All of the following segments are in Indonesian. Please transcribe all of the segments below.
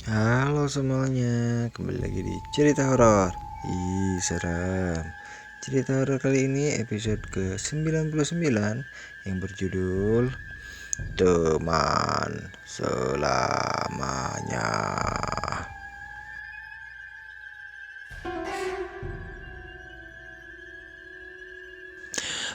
Halo semuanya, kembali lagi di cerita horor. Serem. Cerita horor kali ini episode ke-99 yang berjudul Teman Selamanya.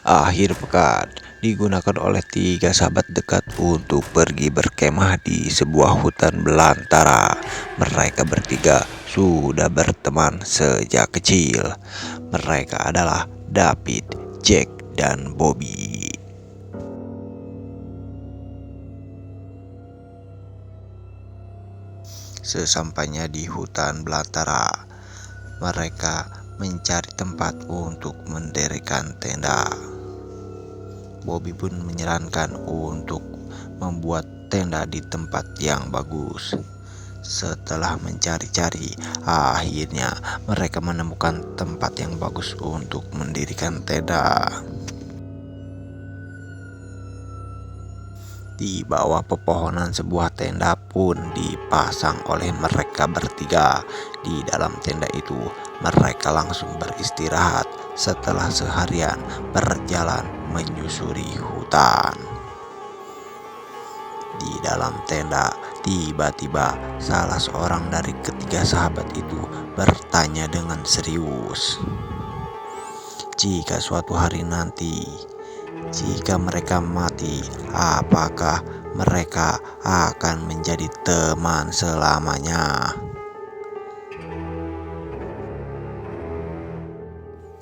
Akhir pekan digunakan oleh 3 sahabat dekat untuk pergi berkemah di sebuah hutan belantara. Mereka bertiga sudah berteman sejak kecil. Mereka adalah David, Jack, dan Bobby. Sesampainya di hutan belantara, mereka mencari tempat untuk mendirikan tenda. Bobby pun menyarankan untuk membuat tenda di tempat yang bagus. Setelah mencari-cari, akhirnya mereka menemukan tempat yang bagus untuk mendirikan tenda. Di bawah pepohonan sebuah tenda pun dipasang oleh mereka bertiga. Di dalam tenda itu, mereka langsung beristirahat setelah seharian berjalan menyusuri hutan. Di dalam tenda, tiba-tiba salah seorang dari ketiga sahabat itu bertanya dengan serius, "Jika suatu hari nanti, jika mereka mati, apakah mereka akan menjadi teman selamanya?"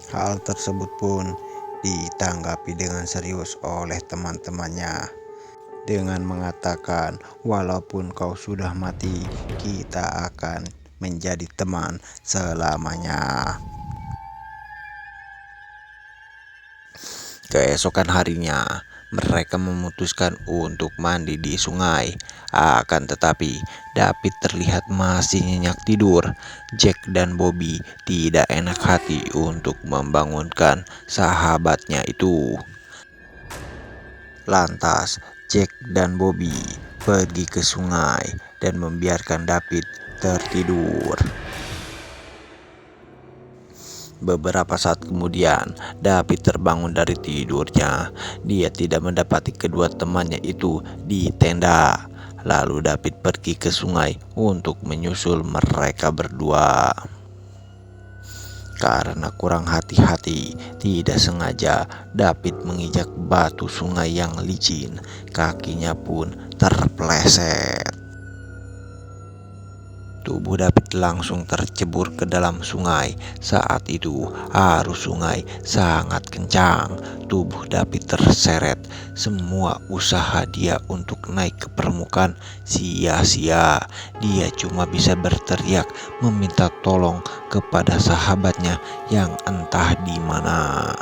Hal tersebut pun ditanggapi dengan serius oleh teman-temannya dengan mengatakan, "Walaupun kau sudah mati, kita akan menjadi teman selamanya." Keesokan harinya, mereka memutuskan untuk mandi di sungai. Akan tetapi, David terlihat masih nyenyak tidur. Jack dan Bobby tidak enak hati untuk membangunkan sahabatnya itu. Lantas, Jack dan Bobby pergi ke sungai dan membiarkan David tertidur. Beberapa saat kemudian, David terbangun dari tidurnya. Dia tidak mendapati kedua temannya itu di tenda. Lalu David pergi ke sungai untuk menyusul mereka berdua. Karena kurang hati-hati, tidak sengaja David menginjak batu sungai yang licin. Kakinya pun terpeleset. Tubuh David langsung tercebur ke dalam sungai. Saat itu arus sungai sangat kencang. Tubuh David terseret. Semua usaha dia untuk naik ke permukaan sia-sia. Dia cuma bisa berteriak meminta tolong kepada sahabatnya yang entah di mana.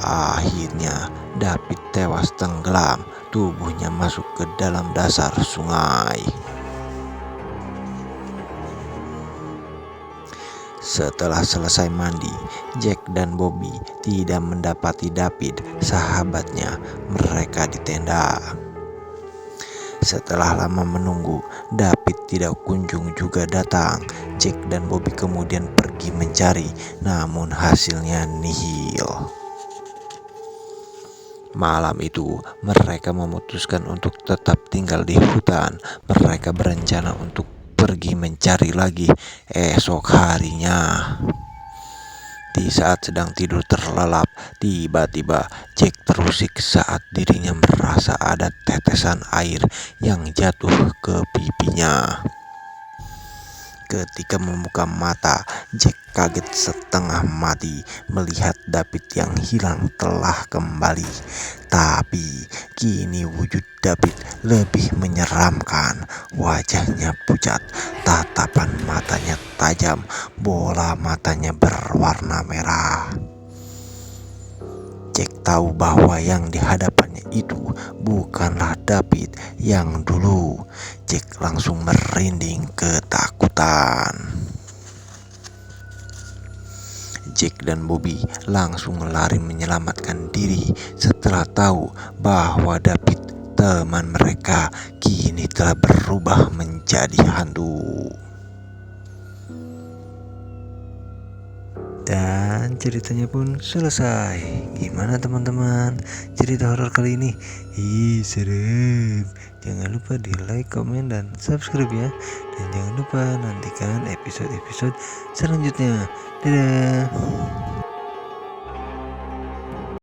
Akhirnya David tewas tenggelam. Tubuhnya masuk ke dalam dasar sungai. Setelah selesai mandi, Jack dan Bobby tidak mendapati David, sahabatnya. Mereka di tenda. Setelah lama menunggu, David tidak kunjung juga datang. Jack dan Bobby kemudian pergi mencari, namun hasilnya nihil. Malam itu, mereka memutuskan untuk tetap tinggal di hutan. Mereka berencana untuk pergi mencari lagi esok harinya. Di saat sedang tidur terlelap, tiba-tiba Jack terusik saat dirinya merasa ada tetesan air yang jatuh ke pipinya. Ketika membuka mata, Jack kaget setengah mati melihat David yang hilang telah kembali. Tapi kini wujud David lebih menyeramkan. Wajahnya pucat, tatapan matanya tajam, bola matanya berwarna merah. Jack tahu bahwa yang di hadapannya itu bukanlah David yang dulu. Jack langsung merinding ketakutan. Jack dan Bobby langsung lari menyelamatkan diri setelah tahu bahwa David teman mereka kini telah berubah menjadi hantu. Dan ceritanya pun selesai. Gimana teman-teman? Cerita horor kali ini? Serem. Jangan lupa di like, komen, dan subscribe ya. Dan jangan lupa nantikan episode-episode selanjutnya. Dadah.